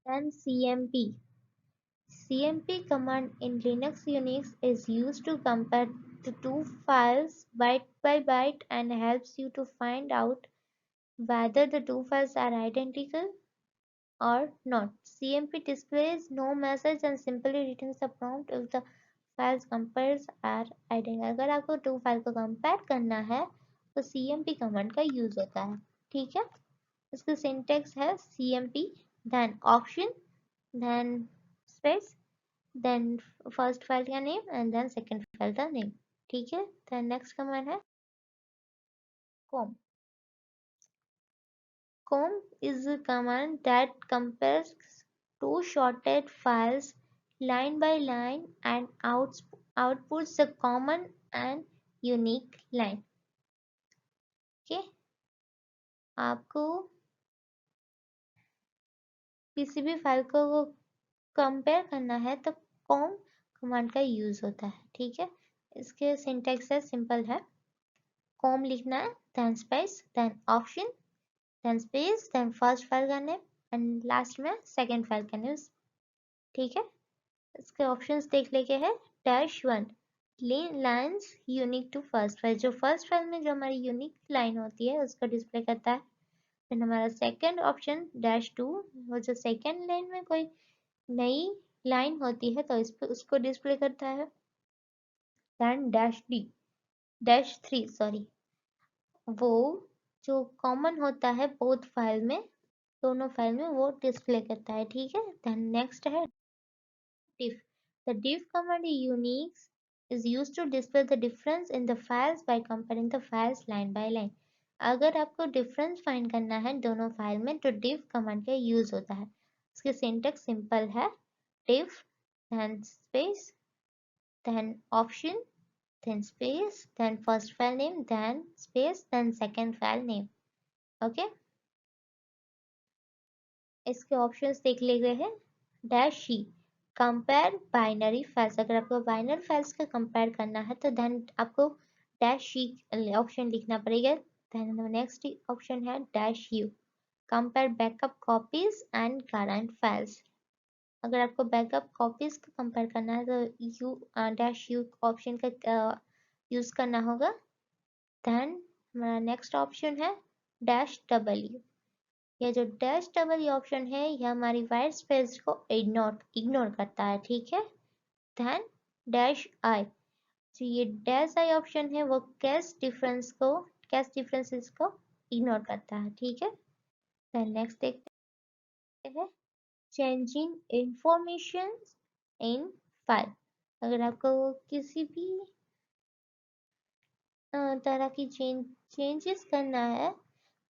Speaker 1: then CMP, CMP command in Linux Unix is used to compare the two files byte by byte and helps you to find out whether the two files are identical or not. CMP displays no message and simply returns the prompt if the files compares are identical. अगर आपको two file को compare करना है तो CMP command का use होता है, ठीक है। इसका सिंटेक्स है CMP, then option, then space, then first file का name and then second file का name, ठीक है। then next command है com। com is a command that compares two shorted files line by line and outputs the common and unique line। okay, आपको किसी भी file को compare करना है तो com कमांड का यूज होता है, ठीक है। इसके सिंटेक्स है सिंपल है, com लिखना है, then space, then option, then space, then first file का नेम एंड लास्ट में सेकंड फाइल का नेम, ठीक है। इसके ऑप्शंस देख लेके है dash one, lines unique to first file, जो फर्स्ट फाइल में जो हमारी यूनिक लाइन होती है उसको डिस्प्ले करता है। फिर हमारा सेकंड ऑप्शन डैश टू, वो जो सेकंड लाइन में कोई नई लाइन होती है तो इस पे उसको डिस्प्ले करता है। Then dash D, dash three sorry, वो जो कॉमन होता है बोथ फाइल में, दोनों फाइल में वो डिस्प्ले करता है, ठीक है। देन नेक्स्ट है diff, the diff command in Unix is used to display the difference in the files by comparing the files line by line। अगर आपको डिफरेंस फाइंड करना है दोनों फाइल में तो diff कमांड का यूज होता है। इसके सिंटेक्स सिंपल है, diff then space then option then space, then first file name, then space, then second file name. Okay, इसके ऑप्शंस देख लेते हैं। Dash she, compare binary files. अगर आपको बाइनरी फाइल्स का कंपेयर करना है तो देन आपको डैश शी ऑप्शन लिखना पड़ेगा। देन नेक्स्ट ऑप्शन है dash you, compare backup copies and current files. अगर आपको बैकअप कॉपीज को कंपेयर करना है तो यू डैश यू ऑप्शन का यूज करना होगा। देन हमारा नेक्स्ट ऑप्शन है डैश डब्ल्यू। ये जो डैश डबल ऑप्शन है यह हमारी वाइट स्पेस को इग्नोर करता है, ठीक है। देन डैश आई, तो ये डैश आई ऑप्शन है वो कैश डिफरेंसेस को इग्नोर करता है, ठीक है। देन नेक्स्ट देखते हैं चेंजिंग इंफॉर्मेशन इन फाइल। अगर आपको किसी भी तरह की चेंजेस करना है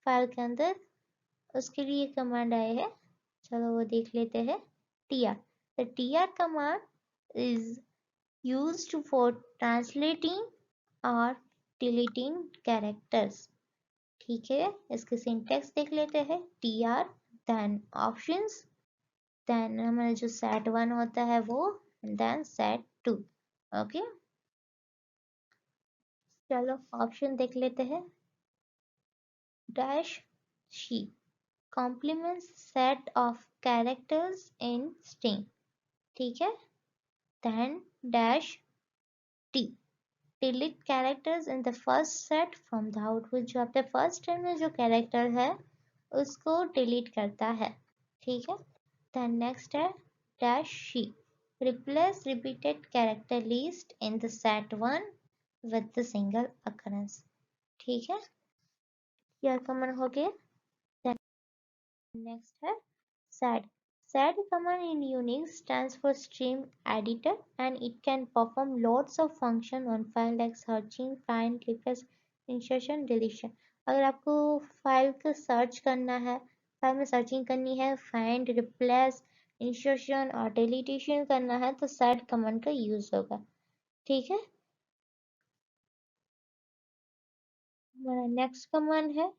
Speaker 1: फाइल के अंदर, उसके लिए कमांड आए हैं, चलो वो देख लेते हैं। tr, the tr command is used for translating or deleting characters, ठीक है। इसके सिंटेक्स देख लेते हैं। tr, then options, then हमारा जो set1 होता है वो, then set2। ओके, चलो ऑप्शन देख लेते हैं। Dash she, complements set of characters in string, ठीक है। then dash t, delete characters in the first set from the output। जो आपके फर्स्ट टाइम में जो कैरेक्टर है उसको डिलीट करता है, ठीक है। then next है dash she, replace repeated character list in the set 1 with the single occurrence, ठीक है। यह कमेंट हो गया। नेक्स्ट है sed. Sed command in Unix stands for stream editor and it can perform lots of functions on file like searching, find, replace, insertion, deletion। अगर आपको file को search करना है, फाइल में सर्चिंग करनी है, फाइंड, रिप्लेस, इंसर्शन और deletion करना है तो sed कमांड का यूज होगा, ठीक है। हमारा नेक्स्ट कमांड है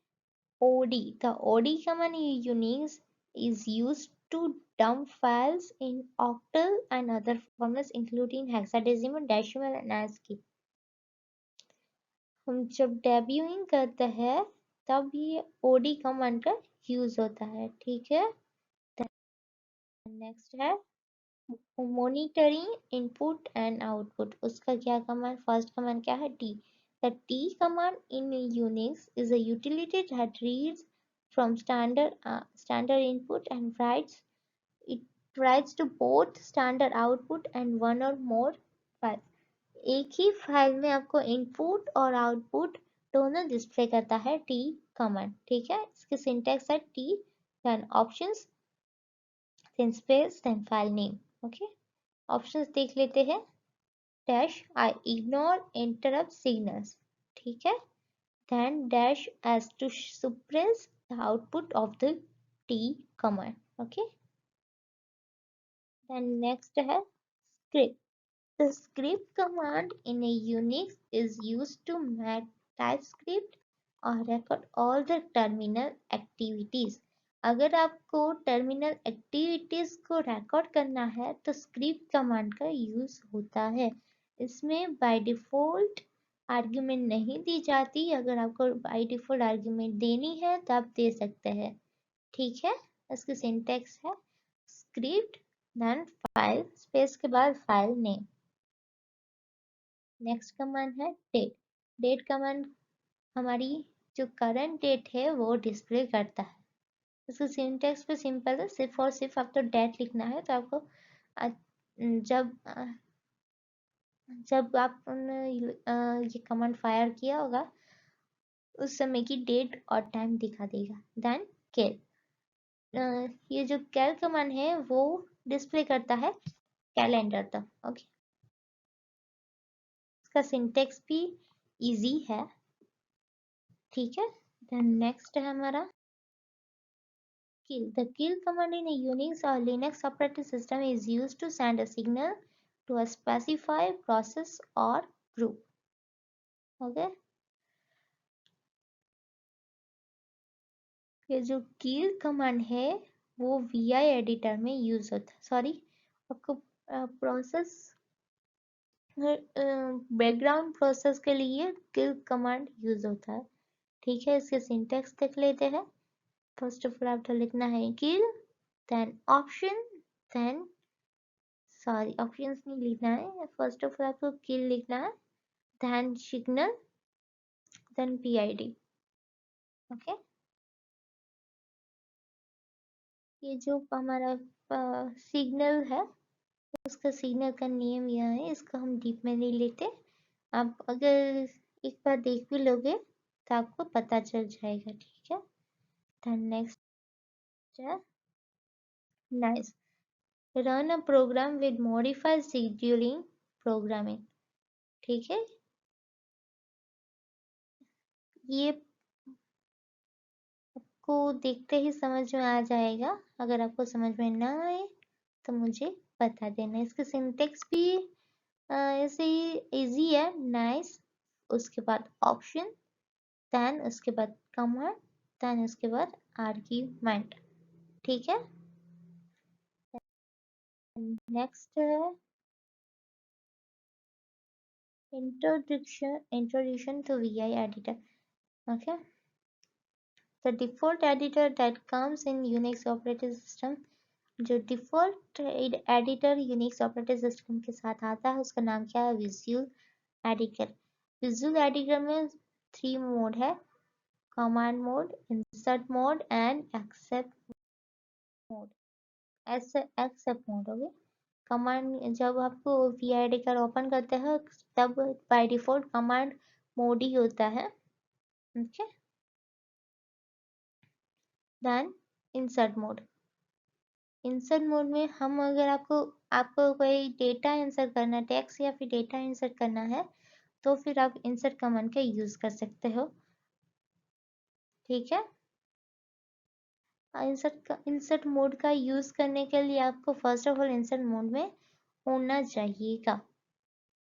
Speaker 1: OD. The OD command in Unix is used to dump files in octal and other formats including hexadecimal, decimal and ASCII। हम जब डेब्यूइंग करते हैं तब ये OD कमांड का यूज होता है, ठीक है। नेक्स्ट है मॉनिटरिंग इनपुट एंड आउटपुट। उसका क्या कमांड, फर्स्ट कमांड क्या है, T। The T command in Unix is a utility that reads from standard input and writes to both standard output and one or more files। एक ही file में आपको input और output दोनों display करता है T command, ठीक है। इसकी सिंटैक्स है T, then options, then space, then file name। Okay, options देख लेते हैं। Dash I, ignore interrupt signals, ठीक है। then dash as to suppress the output of the T command, okay। then next है script। The script command in a Unix is used to make TypeScript or record all the terminal activities। अगर आपको terminal activities को record करना है तो script command का use होता है। इसमें बाय डिफॉल्ट आर्ग्यूमेंट नहीं दी जाती, अगर आपको बाय डिफॉल्ट आर्ग्यूमेंट देनी है तो आप दे सकते हैं, ठीक है। इसकी सिंटैक्स है स्क्रिप्ट, देन फाइल, स्पेस के बाद फाइल नेम। नेक्स्ट कमांड है डेट। डेट कमांड हमारी जो करंट डेट है वो डिस्प्ले करता है। इसका सिंटैक्स भी सिंपल है, सिर्फ और सिर्फ आपको डेट लिखना है तो आपको जब जब आपने ये कमांड फायर किया होगा उस समय की डेट और टाइम दिखा देगा। देन कैल, ये जो कैल कमांड है वो डिस्प्ले करता है कैलेंडर तक, ओके। इसका सिंटैक्स भी इजी है, ठीक है। देन नेक्स्ट है हमारा kill। The kill command in a Unix or Linux operating system is used to send a signal to a specified process or group। Okay. ये जो किल कमांड है वो वीआई एडिटर में यूज होता है। सॉरी, आपको प्रोसेस बैकग्राउंड प्रोसेस के लिए किल कमांड यूज होता है। ठीक है, इसके सिंटेक्स देख लेते हैं। फर्स्ट ऑफ ऑल आपको लिखना है kill, then option, then sorry options नहीं लिखना है, फर्स्ट ऑफ ऑल आपको किल लिखना है, then signal, then PID. Okay, ये जो हमारा सिग्नल है उसका सिग्नल का नेम यह है, इसको हम डीप में नहीं लेते। आप अगर एक बार देख भी लोगे तो आपको पता चल जाएगा। ठीक है, देन नेक्स्ट है nice, run a program with modified scheduling programming. ठीक है, ये आपको देखते ही समझ में आ जाएगा। अगर आपको समझ में ना आए तो मुझे बता देना। इसके सिंटेक्स भी ऐसे ही इजी है, नाइस, उसके बाद ऑप्शन, देन उसके बाद कमांड, देन उसके बाद आर्ग्यूमेंट। ठीक है, नेक्स्ट है introduction to VI editor. Okay, the default editor that comes in Unix operating system, जो default editor Unix operating system के साथ आता है उसका नाम क्या है? Visual editor. विजुअल एडिटर में 3 मोड है, command mode, insert mode and except mode. Except mode हो गया कमांड। जब आपको वी एडिटर ओपन करते हैं तब बाय डिफॉल्ट कमांड मोड ही होता है। Okay, then insert mode. Insert mode में हम अगर आपको कोई डेटा इंसर्ट करना है, टेक्स्ट या फिर डेटा इंसर्ट करना है तो फिर आप इंसर्ट कमांड का यूज कर सकते हो। ठीक है, इंसर्ट मोड का यूज करने के लिए आपको first of all insert mode में होना चाहिएगा।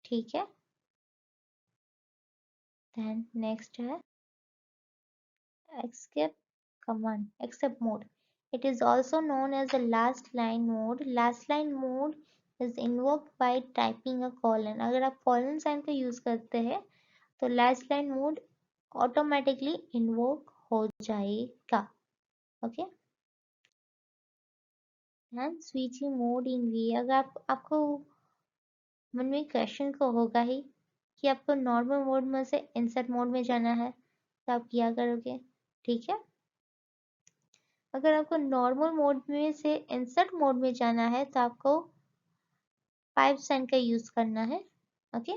Speaker 1: ठीक है, देन नेक्स्ट है escape command, except mode. It is also known as the last line mode. Last line mode is invoked by typing a colon. अगर आप colon sign का use करते हैं तो last line mode automatically invoke हो जाएगा। Okay, and switching mode in V, अगर आपको मन में क्वेश्चन को होगा ही कि आपको नॉर्मल मोड में से इंसर्ट मोड में जाना है तो आप क्या करोगे। ठीक है, अगर आपको नॉर्मल मोड में से इंसर्ट मोड में जाना है तो आपको 5 साइन का यूज करना है। ओके,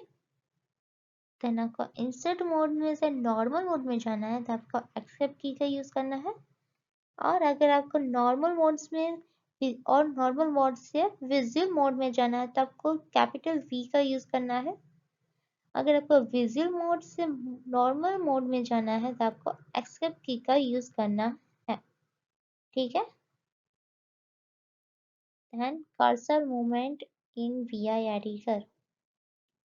Speaker 1: देन आपको इंसर्ट मोड में से नॉर्मल मोड में जाना है तो आपको एक्सेप्ट की का यूज करना है। और अगर आपको नॉर्मल मोड्स में और नॉर्मल मोड से विजुअल मोड में जाना है तो आपको कैपिटल वी का यूज करना है। अगर आपको विजुअल मोड से नॉर्मल मोड में जाना है तो आपको एक्सेप्ट की का यूज करना है। ठीक है, then cursor movement in VI editor.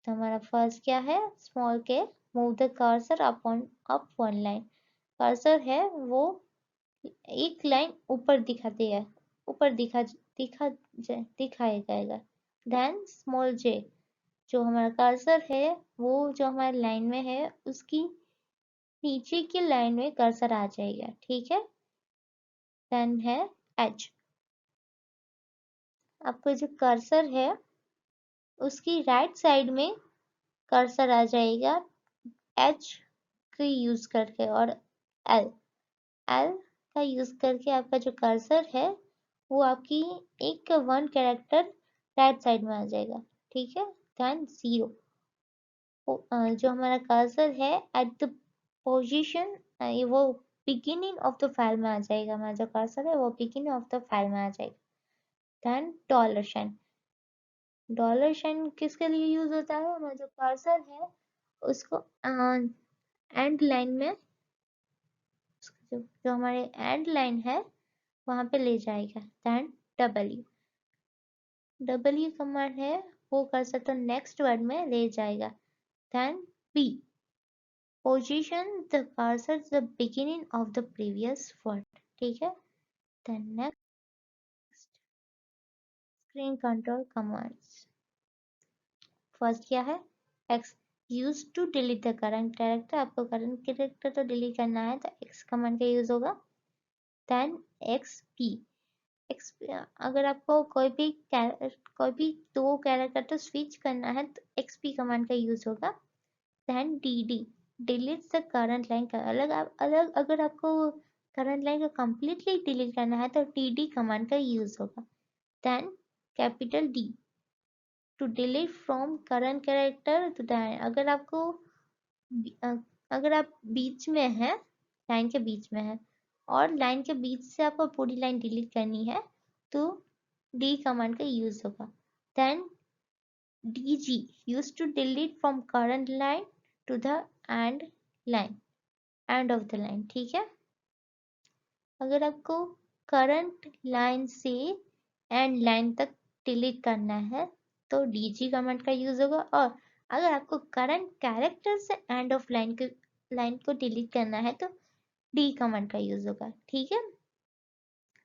Speaker 1: तो हमारा फर्स्ट क्या है? Small k move the cursor up one line. Cursor है वो एक लाइन ऊपर दिखाती है, ऊपर दिखाया जाएगा। देन स्मॉल जे, जो हमारा कर्सर है वो जो हमारे लाइन में है उसकी नीचे की लाइन में कर्सर आ जाएगा। ठीक है, देन है एज, आपका जो कर्सर है उसकी राइट साइड में कर्सर आ जाएगा एच का यूज करके, और एल एल का यूज करके आपका जो कर्सर है वो आपकी एक 1 कैरेक्टर राइट साइड में आ जाएगा। ठीक है, देन 0, जो हमारा कर्सर है एट द पोजीशन, वो बिगिनिंग ऑफ द फाइल में आ जाएगा। हमारा जो कर्सर है वो बिगिनिंग ऑफ द फाइल में आ जाएगा। Then dollar sign, dollar sign किसके लिए यूज होता है? हमारा जो कर्सर है उसको एंड लाइन में, जो हमारे एंड लाइन है वहां पे ले जाएगा। देन डब्ल्यू, डब्ल्यू कमांड है वो कर्सर तो नेक्स्ट वर्ड में ले जाएगा। Then P, position the cursor the beginning of the previous word. ठीक है, then next screen control commands. First क्या है, X use to delete the current character. आपको करंट कैरेक्टर तो डिलीट करना है तो एक्स कमांड का यूज होगा। देन एक्स पी, अगर आपको कोई भी दो कैरेक्टर तो स्विच करना है तो एक्सपी कमांड का यूज होगा। Then D delete the current line का अलग अगर आपको करंट लाइन को कंप्लीटली डिलीट करना है तो डी कमांड का यूज होगा। Then capital D to delete from current character to the, अगर आप बीच में है, लाइन के बीच में है और लाइन के बीच से आपको पूरी लाइन डिलीट करनी है तो डी कमांड का यूज होगा। Then D G use to delete from current line to the end line, end of the line. ठीक है, अगर आपको करंट लाइन से एंड लाइन तक डिलीट करना है तो डीजी कमांड का यूज होगा, और अगर आपको करंट कैरेक्टर से एंड ऑफ लाइन को डिलीट करना है तो डी कमांड का यूज होगा। ठीक है,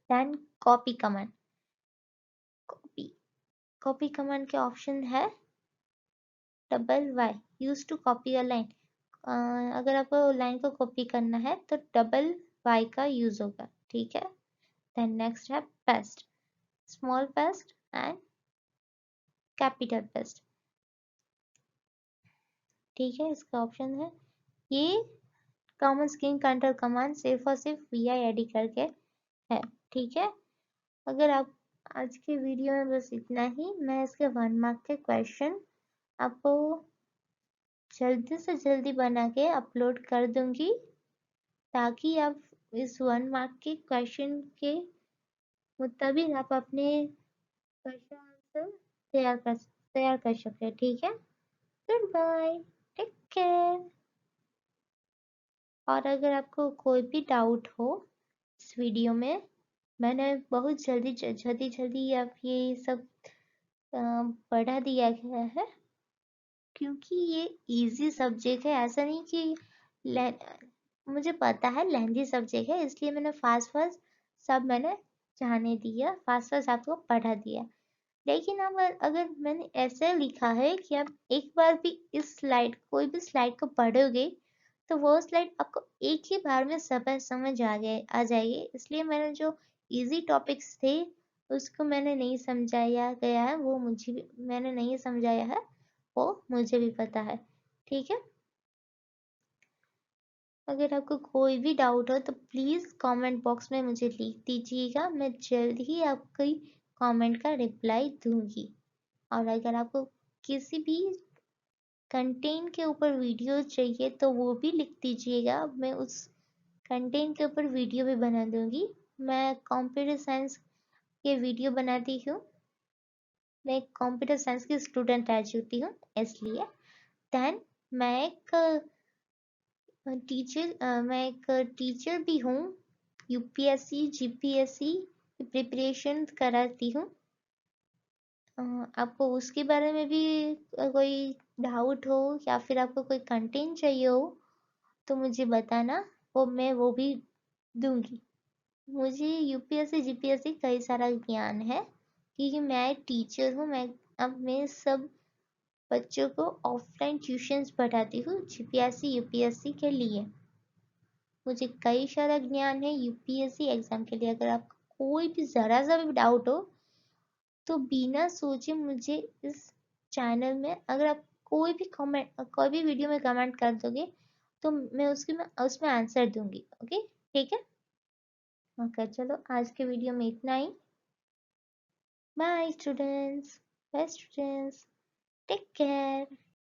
Speaker 1: then copy command. Copy copy command के ऑप्शन है double Y use to copy a line. अगर आपको लाइन को कॉपी करना है तो डबल वाई का यूज होगा। ठीक है, देन नेक्स्ट है paste, small paste and capital paste. ठीक है, इसका ऑप्शन है, ये कॉमन स्क्रीन कंट्रोल कमांड सिर्फ और सिर्फ वी आई एडी करके है। ठीक है, अगर आप आज के वीडियो में बस इतना ही। मैं इसके 1 मार्क के क्वेश्चन आपको जल्दी से जल्दी बना के अपलोड कर दूंगी ताकि आप इस 1 मार्क के क्वेश्चन के मुताबिक आप अपने क्वेश्चन आंसर तैयार कर सके। ठीक है, गुड बाय, टेक केयर। और अगर आपको कोई भी डाउट हो इस वीडियो में, मैंने बहुत जल्दी आप ये सब पढ़ा दिया गया है क्योंकि ये इजी सब्जेक्ट है। ऐसा नहीं कि मुझे पता है लेंथी सब्जेक्ट है, इसलिए मैंने फास्ट फास्ट सब मैंने जाने दिया, फास्ट फास्ट आपको पढ़ा दिया। लेकिन अब अगर मैंने ऐसे लिखा है कि आप एक बार भी इस स्लाइड कोई भी स्लाइड को पढ़ोगे तो वो स्लाइड आपको एक ही बार में सब समझ आ जाएगी। इसलिए मैंने जो इजी टॉपिक्स थे उसको मैंने नहीं समझाया गया है, वो मुझे भी मैंने नहीं समझाया है, वो मुझे भी पता है। ठीक है, अगर आपको कोई भी डाउट हो तो प्लीज़ कमेंट बॉक्स में मुझे लिख दीजिएगा, मैं जल्द ही आपकी कमेंट का रिप्लाई दूंगी। और अगर आपको किसी भी कंटेंट के ऊपर वीडियो चाहिए तो वो भी लिख दीजिएगा, मैं उस कंटेंट के ऊपर वीडियो भी बना दूंगी। मैं कंप्यूटर साइंस के वीडियो बनाती हूँ, मैं कंप्यूटर साइंस की स्टूडेंट रह चुकी हूँ इसलिए। देन मैं एक टीचर भी हूँ, यूपीएससी जीपीएससी की प्रिपरेशन कराती हूँ। आपको उसके बारे में भी कोई डाउट हो या फिर आपको कोई कंटेंट चाहिए हो तो मुझे बताना, मैं वो भी दूंगी। मुझे यूपीएससी जीपीएससी कई सारा ज्ञान है क्योंकि मैं टीचर हूँ। मैं सब बच्चों को ऑफलाइन ट्यूशंस पढ़ाती हूँ जीपीएससी यूपीएससी के लिए। मुझे कई सारा ज्ञान है यूपीएससी एग्जाम के लिए। अगर आपको कोई भी जरा सा भी डाउट हो तो बिना सोचे मुझे इस चैनल में, अगर आप कोई भी वीडियो में कमेंट कर दोगे तो मैं उसमें आंसर दूंगी। ओके, ठीक है, ओके, चलो आज के वीडियो में इतना ही। Bye students, take care.